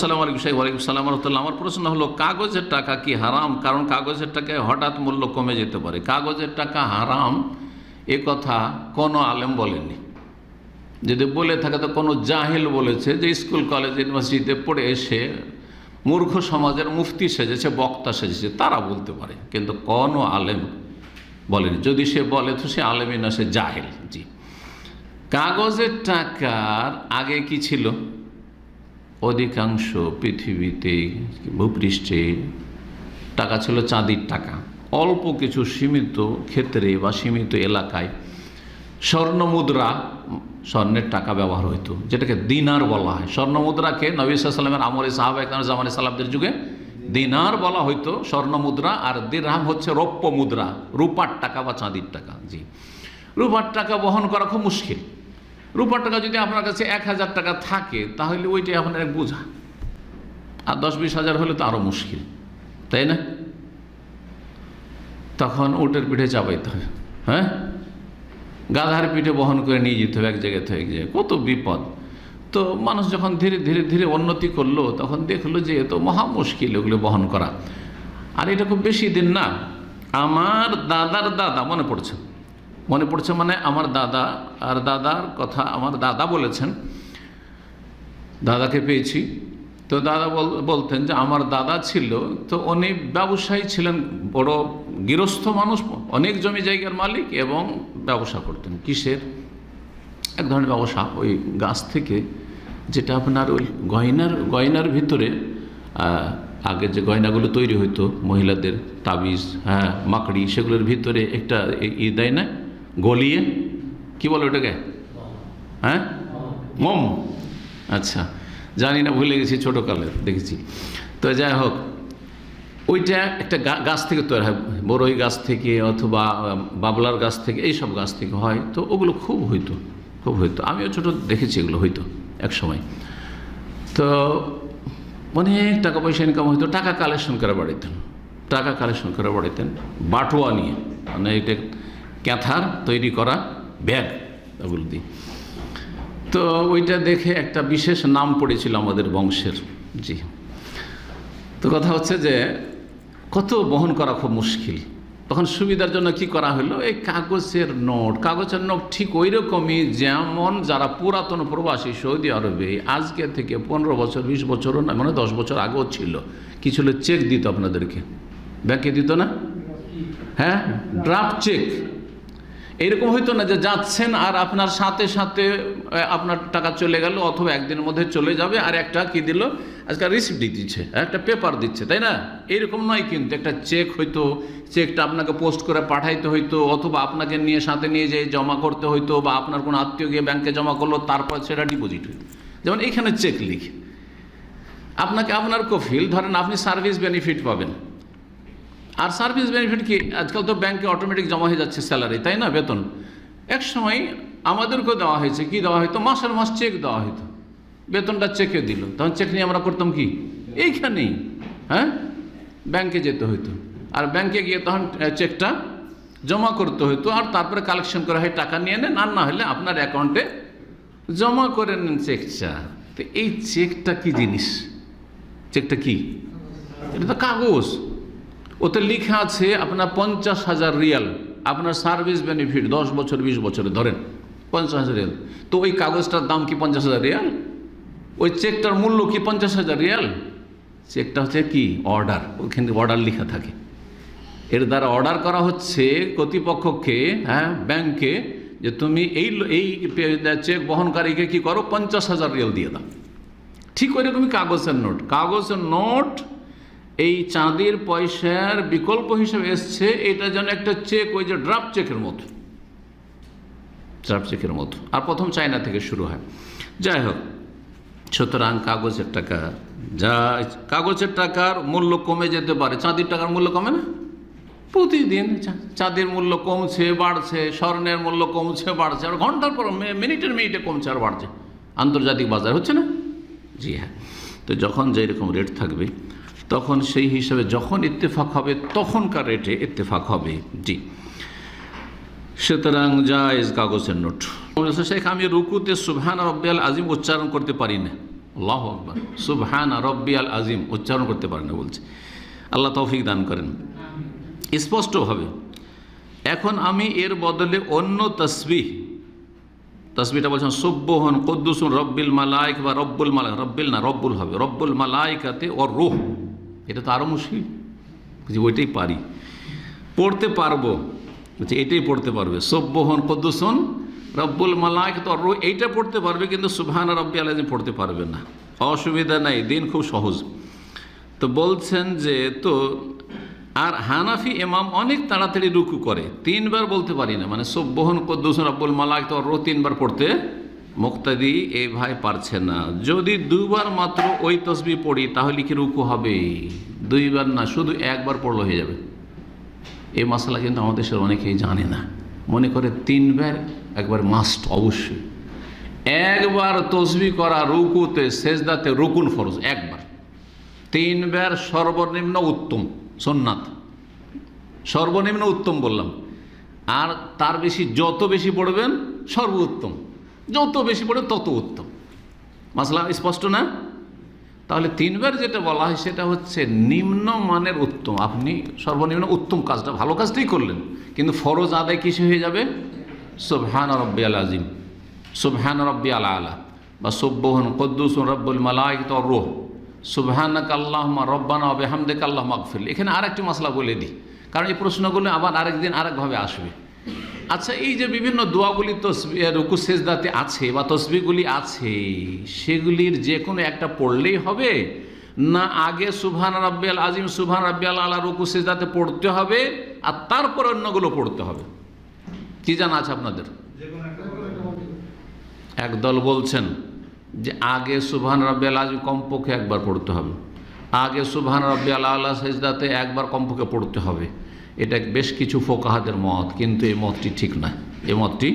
আসসালামু আলাইকুম সাহেব। ওয়ালাইকুম সালাম রহমতুল্লাহ। আমার প্রশ্ন হলো, কাগজের টাকা কি হারাম? কারণ কাগজের টাকায় হঠাৎ মূল্য কমে যেতে পারে। কাগজের টাকা হারাম এ কথা কোনো আলেম বলেনি। যদি বলে থাকে তো কোনো জাহিল বলেছে, যে স্কুল কলেজ ইউনিভার্সিটিতে পড়ে এসে মূর্খ সমাজের মুফতি সেজেছে, বক্তা সেজেছে, তারা বলতে পারে, কিন্তু কোনো আলেম বলেনি। যদি সে বলে তো সে আলেমই না, সে জাহিল। জি, কাগজের টাকার আগে কি ছিল? অধিকাংশ পৃথিবীতে ভূপৃষ্ঠে টাকা ছিল চাঁদির টাকা। অল্প কিছু সীমিত ক্ষেত্রে বা সীমিত এলাকায় স্বর্ণ মুদ্রা, স্বর্ণের টাকা ব্যবহার হইতো, যেটাকে দিনার বলা হয়। স্বর্ণ মুদ্রাকে নবী সাল্লাল্লাহু আলাইহি ওয়াসাল্লামের আমলে সাহাবায়ে কেরাম জামানে সালাফদের যুগে দিনার বলা হইতো, স্বর্ণ মুদ্রা। আর দিরহাম হচ্ছে রৌপ্য মুদ্রা, রূপার টাকা বা চাঁদির টাকা। জি, রূপার টাকা বহন করা খুব মুশকিল। রূপার টাকা যদি আপনার কাছে 1000 টাকা থাকে তাহলে ওইটাই আপনার এক বোঝা, আর 10-20 হাজার হলে তো আরও মুশকিল, তাই না? তখন উটের পিঠে চাপাইতে হবে, হ্যাঁ, গাধার পিঠে বহন করে নিয়ে যেতে হবে এক জায়গায় থেকে এক জায়গায়, কত বিপদ। তো মানুষ যখন ধীরে ধীরে ধীরে উন্নতি করলো, তখন দেখলো যে এ তো মহা মুশকিল এগুলো বহন করা। আর এটা খুব বেশি দিন না, আমার দাদার দাদা মনে পড়ছে মানে আমার দাদা আর দাদার কথা আমার দাদা বলেছেন, দাদাকে পেয়েছি। তো দাদা বলতেন যে আমার দাদা ছিল, তো উনি ব্যবসায়ী ছিলেন, বড় গৃহস্থ মানুষ, অনেক জমি জায়গার মালিক, এবং ব্যবসা করতেন। কিসের? এক ধরনের ব্যবসা, ওই গাছ থেকে যেটা আপনার ওই গয়নার ভিতরে, আগে যে গয়নাগুলো তৈরি হইতো মহিলাদের, তাবিজ, হ্যাঁ, মাকড়ি, সেগুলোর ভিতরে একটা দেয় না, গলিয়ে, কি বলে ওটাকে, হ্যাঁ, মোম। আচ্ছা, জানি না, ভুলে গেছি, ছোটোকালে দেখেছি। তো যাই হোক, ওইটা একটা গাছ থেকে তৈরি হয়, বড়ই গাছ থেকে অথবা বাবলার গাছ থেকে, এইসব গাছ থেকে হয়। তো ওগুলো খুব হইতো। আমিও ছোটো দেখেছি এগুলো হইতো এক সময়। তো অনেক টাকা পয়সা ইনকাম হইতো। টাকা কালেকশন করে বাড়াইতেন বাটোয়া নিয়ে, মানে এটা ক্যাথার তৈরি করা ব্যাগ, ওগুলো দিয়ে। তো ওইটা দেখে একটা বিশেষ নাম পড়েছিল আমাদের বংশের। জি, তো কথা হচ্ছে যে কত বহন করা খুব মুশকিল। তখন সুবিধার জন্য কি করা হলো, এই কাগজের নোট ঠিক ওই রকমই যেমন যারা পুরাতন প্রবাসী সৌদি আরবে আজকে থেকে 15 বছর 20 বছরও না, মানে 10 বছর আগেও ছিল, কি ছিল, চেক দিত আপনাদেরকে, ব্যাংকে দিত না, হ্যাঁ, ড্রাফট চেক। এইরকম হইতো না যে যাচ্ছেন আর আপনার সাথে সাথে আপনার টাকা চলে গেল, অথবা একদিনের মধ্যে চলে যাবে, আর একটা কি দিল, আজকাল রিসিপ্ট দিচ্ছে, একটা পেপার দিচ্ছে, তাই না? এইরকম নয়, কিন্তু একটা চেক হইতো, চেকটা আপনাকে পোস্ট করে পাঠাইতে হইতো, অথবা আপনাকে সাথে নিয়ে যেয়ে জমা করতে হইতো, বা আপনার কোনো আত্মীয় গিয়ে ব্যাংকে জমা করলো, তারপর সেটা ডিপোজিট হইতো। যেমন এখানে চেক লিখে আপনাকে আপনার কফিল, ধরেন আপনি সার্ভিস বেনিফিট পাবেন। আর সার্ভিস বেনিফিট কি, আজকাল তো ব্যাংকে অটোমেটিক জমা হয়ে যাচ্ছে স্যালারি, তাই না, বেতন। এক সময় আমাদেরকেও দেওয়া হয়েছে, কি দেওয়া হইতো, মাসের মাস চেক দেওয়া হইতো, বেতনটা চেকে দিল। তখন চেক নিয়ে আমরা করতাম কি, এইখানেই, হ্যাঁ, ব্যাংকে যেতে হইতো, আর ব্যাংকে গিয়ে তখন চেকটা জমা করতে হইতো, আর তারপরে কালেকশন করা হয়, টাকা নিয়ে নেন, আর না হলে আপনার অ্যাকাউন্টে জমা করে নেন চেকটা। তো এই চেকটা কি জিনিস? চেকটা কি? এটা তো কাগজ, ওতে লেখা আছে আপনার 50,000 রিয়াল, আপনার সার্ভিস বেনিফিট 10 বছর 20 বছরে, ধরেন 50,000 রিয়াল। তো ওই কাগজটার দাম কি 50,000 রিয়াল? ওই চেকটার মূল্য কি 50,000 রিয়াল? চেকটা হচ্ছে কি, অর্ডার, ওইখানে অর্ডার লেখা থাকে। এর দ্বারা অর্ডার করা হচ্ছে কর্তৃপক্ষকে, হ্যাঁ, ব্যাংকে, যে তুমি এই চেক বহনকারীকে কি করো, 50,000 রিয়াল দিয়ে দাও। ঠিক ওই রকমই কাগজের নোট এই চাঁদির পয়সার বিকল্প হিসেবে এসছে। এটা যেন একটা চেক, ওই যে ড্রাফট চেকের মতো, আর প্রথম চায়না থেকে শুরু হয়। যাই হোক, সুতরাং কাগজের টাকার মূল্য কমে যেতে পারে, চাঁদির টাকার মূল্য কমে না? প্রতিদিন চাঁদির মূল্য কমছে বাড়ছে, স্বর্ণের মূল্য কমছে বাড়ছে, আর ঘন্টার পর মিনিটে কমছে আর বাড়ছে, আন্তর্জাতিক বাজার হচ্ছে না? জি হ্যাঁ। তো যখন যেরকম রেট থাকবে, তখন সেই হিসাবে যখন ইত্তেফাক হবে তখনকার রেটে ইত্তেফাক হবে। জি, সুতরাং জায়েজ কাগজের নোট। শেখ, আমি রুকুতে সুবহান রাব্বিয়াল আজিম উচ্চারণ করতে পারি না, আল্লাহু আকবার, সুবহানা রব্বিয়াল আজিম উচ্চারণ করতে পারে না বলছে। আল্লাহ তৌফিক দান করেন স্পষ্টভাবে। এখন আমি এর বদলে অন্য তসবিহটা বলছেন সুবহান কুদ্দুসুন রব্বিল মালাইক বা রব্বুল মালাইক, রব্বিল না রব্বুল হবে, রব্বুল মালাইকাতে ও রূহ। এটা তো আরও মুশকিল, ওইটাই পারি, পড়তে পারবো, বলছে এটাই পড়তে পারবে। সুবহান কুদ্দুসুন রব্বুল মালাইকাতে ও রূহ এইটা পড়তে পারবে, কিন্তু সুবহানা রব্বিয়াল আযীম পড়তে পারবে না। অসুবিধা নাই, দিন খুব সহজ। তো বলছেন যে তো আর হানাফি ইমাম অনেক তাড়াতাড়ি রুকু করে, 3 বার বলতে পারি না, মানে সুবহান কুদ্দুসুন রব্বুল মালাইকাতে ওর রূহ 3 বার পড়তে মুক্তাদি এই ভাই পারছে না। যদি 2 বার মাত্র ওই তসবিহ পড়ি তাহলে কি রুকু হবে? 2 বার না, শুধু 1 বার পড়লে হয়ে যাবে। এই মশলা কিন্তু আমাদের দেশের অনেকেই জানে না, মনে করে 3 বার একবার মাস্ট, অবশ্যই 1 বার তসবিহ করা রুকুতে সেজদাতে রুকুন ফরজ, 1 বার। 3 বার সর্বনিম্ন উত্তম সুন্নাত, সর্বনিম্ন উত্তম বললাম। আর তার বেশি যত বেশি পড়বেন সর্বোত্তম, যত বেশি পড়বেন তত উত্তম। মাসলা স্পষ্ট না? তাহলে 3 বার যেটা বলা হয় সেটা হচ্ছে নিম্ন মানের উত্তম। আপনি সর্বনিম্ন উত্তম কাজটা, ভালো কাজটাই করলেন, কিন্তু ফরজ আদায় কিসে হয়ে যাবে? সুবহানা রব্বিয়াল আযীম, সুবহানা রব্বিয়াল আলা, বা সুবহান কুদ্দুসুন রব্বুল মালাইকাতি ওয়ার রূহ, সুবহানাকা আল্লাহুম্মা রব্বানা ওয়া বিহামদিকা আল্লাহুম্মা আগফির। এখানে আরেকটি মাসলা বলে দিই, কারণ এই প্রশ্নগুলো আবার আরেকদিন আরেকভাবে আসবে। আচ্ছা, এই যে বিভিন্ন দোয়াগুলি রুকু সেজদাতে আছে বা তসবিহগুলি আছে, সেগুলির যে কোনো একটা পড়লেই হবে, না আগে সুবহান রাব্বিয়াল আযীম সুবহান রাব্বিয়াল আলা রুকু সেজদাতে পড়তে হবে আর তারপর অন্যগুলো পড়তে হবে? কি জানা আছে আপনাদের? একদল বলছেন যে আগে সুবহান রাব্বিয়াল আযীম কমপক্ষে 1 বার পড়তে হবে, আগে সুবহান রাব্বিয়াল আলা সেজদাতে 1 বার কমপক্ষে পড়তে হবে। এটা বেশ কিছু ফোকাহাদের মত, কিন্তু এই মতটি ঠিক নয়, এই মতটি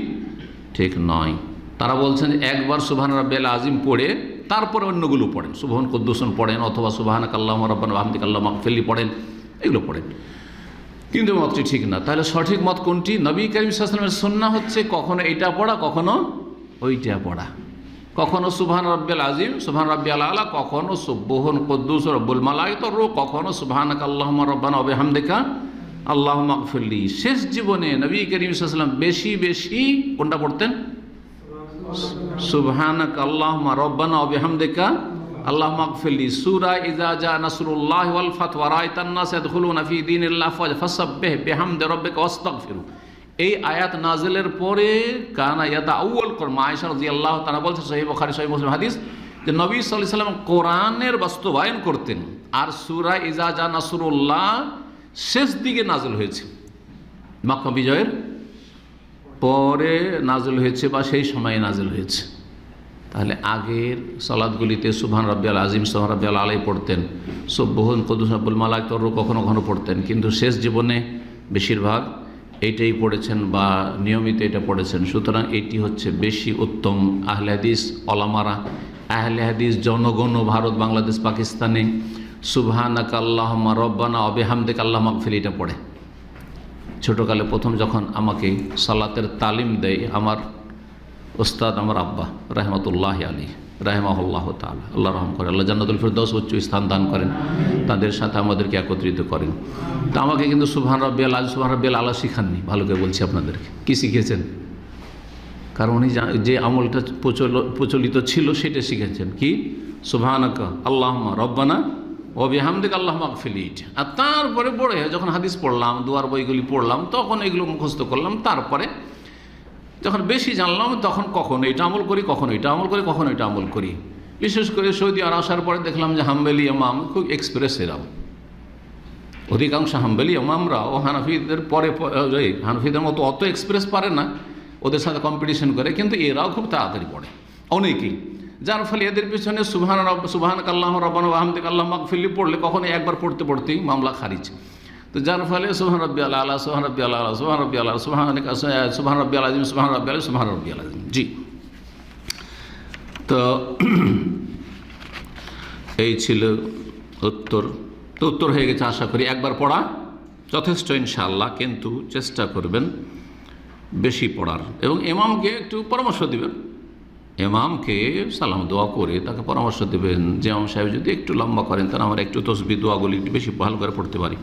ঠিক নয়। তারা বলছেন 1 বার সুবহান রাব্বিয়াল আযীম পড়ে তারপরে অন্যগুলো পড়েন, সুবহান কুদ্দুসুন পড়েন, অথবা সুবহানাকা আল্লাহুম্মা রব্বানা ওয়া বিহামদিকা আল্লাহুম্মা আগফিরলি পড়েন, এগুলো পড়েন, কিন্তু মতটি ঠিক না। তাহলে সঠিক মত কোনটি? নবী করিম সাল্লাল্লাহু আলাইহি ওয়াসাল্লামের সুন্নাহ হচ্ছে কখনো এটা পড়া, কখনো ওইটা পড়া, কখনো সুবহান রাব্বিয়াল আযীম সুবহান রাব্বিয়াল আলা, কখনো সুবহান কুদ্দুস রব্বুল মালাইকাতি ওয়ার রূহ, কখনো সুবহানাকা আল্লাহুম্মা রব্বানা ওয়া বিহামদিকা আল্লাহুম্মা আগফিরলি। শেষ জীবনে নবী করিম সাল্লাল্লাহু আলাইহি ওয়াসাল্লাম বেশি বেশি কোনটা পড়তেন? সুবহানাকা আল্লাহুম্মা রব্বানা ওয়া বিহামদিকা আল্লাহুম্মা আগফিরলি। সূরা ইযা জা নাসরুল্লাহি ওয়াল ফাত ওয়া রাআইতান নাস ইয়াদখুলুনা ফি দীনিল্লাহি আফওয়াজা ফাসাব্বিহ বিহামদি রাব্বিকা ওয়াস্তাগফিরু। এই আয়াত নাজিলের পরে কানা ইয়াতাআউয়াল কুরআন, আয়েশা রাদিয়াল্লাহু তাআলা বলছেন, সহিহ বুখারী সহিহ মুসলিম হাদিস, যে নবী সাল্লাল্লাহু আলাইহি ওয়াসাল্লাম কোরআনের বাস্তবায়ন করতেন, আর সূরা ইযা জা নাসরুল্লাহ শেষ দিকে নাজিল হয়েছে, মক্কা বিজয়ের পরে নাজিল হয়েছে বা সেই সময়ে নাজিল হয়েছে। তাহলে আগের সালাতগুলিতে সুবহান রাব্বিয়াল আযীম সুবহান রাব্বিয়াল আলা পড়তেন, সুবহান কুদ্দুস রব্বুল মালাইকাতি ওয়ার রূহ কখনো কখনো পড়তেন, কিন্তু শেষ জীবনে বেশিরভাগ এইটাই পড়েছেন বা নিয়মিত এটা পড়েছেন। সুতরাং এটি হচ্ছে বেশি উত্তম। আহলে হাদিস ওলামারা, আহলে হাদিস জনগণ ভারত, বাংলাদেশ, পাকিস্তানে সুবহানাকা আল্লাহুম্মা রব্বানা ওয়া বিহামদিকা আল্লাহুম্মা আগফিরলি এটা পড়ে। ছোটোকালে প্রথম যখন আমাকে সালাতের তালিম দেয় আমার ওস্তাদ, আমার আব্বা রাহমাতুল্লাহি আলাইহি রাহিমাহুল্লাহ তাআলা, আল্লাহ রহম করে, আল্লাহ জান্নাতুল ফিরদাউস উচ্চ স্থান দান করেন, তাদের সাথে আমাদেরকে একত্রিত করেন। তো আমাকে কিন্তু সুবহান রাব্বিয়াল আযীম সুবহান রাব্বিয়াল আলা শিখাননি, ভালো করে বলছি আপনাদেরকে। কি শিখেছেন? কারণ উনি যে আমলটা প্রচলিত ছিল সেটা শিখেছেন, কি? সুবহানাকা আল্লাহুম্মা রব্বানা ওয়া বিহামদিকা আল্লাহুম্মা আগফিরলি। আর তারপরে বড় হয়ে যখন হাদিস পড়লাম, দুয়ার বইগুলি পড়লাম, তখন এগুলো মুখস্থ করলাম। তারপরে যখন বেশি জানলাম তখন কখনো এটা আমল করি, কখনো এটা আমল করি, কখনো এটা আমল করি। বিশেষ করে সৌদি আরব আসার পরে দেখলাম যে হাম্বলি ইমাম খুব এক্সপ্রেস এরাও, অধিকাংশ হাম্বলি ইমামরা ও হানাফিদের পরে, হানাফিদের মতো অত এক্সপ্রেস পারে না, ওদের সাথে কম্পিটিশন করে, কিন্তু এরাও খুব তাড়াতাড়ি পড়ে অনেকেই। যার ফলে এদের পিছনে সুবহানাকা আল্লাহুম্মা রব্বানা ওয়া বিহামদিকা আল্লাহুম্মা আগফিরলি পড়লে কখনো 1 বার পড়তে পড়তেই মামলা খারিজ। তো যার ফলে সুবহান রাব্বিয়াল আলা সুবহান রাব্বিয়াল আলা সুবহান রাব্বিয়াল আলা সুবহান রাব্বিয়াল আযীম সুবহান রাব্বিয়াল আযীম সুবহান রাব্বিয়াল আযীম। জি, তো এই ছিল উত্তর। তো উত্তর হয়ে গেছে আশা করি। 1 বার পড়া যথেষ্ট ইনশাআল্লাহ, কিন্তু চেষ্টা করবেন বেশি পড়ার এবং ইমামকে একটু পরামর্শ দিবেন ইমামকে সালাম দোয়া করে তাকে পরামর্শ দেবেন যে ইমাম সাহেব যদি একটু লম্বা করেন তাহলে আমরা একটু তসবিহ দোয়াগুলি একটু বেশি ভালো করে পড়তে পারি।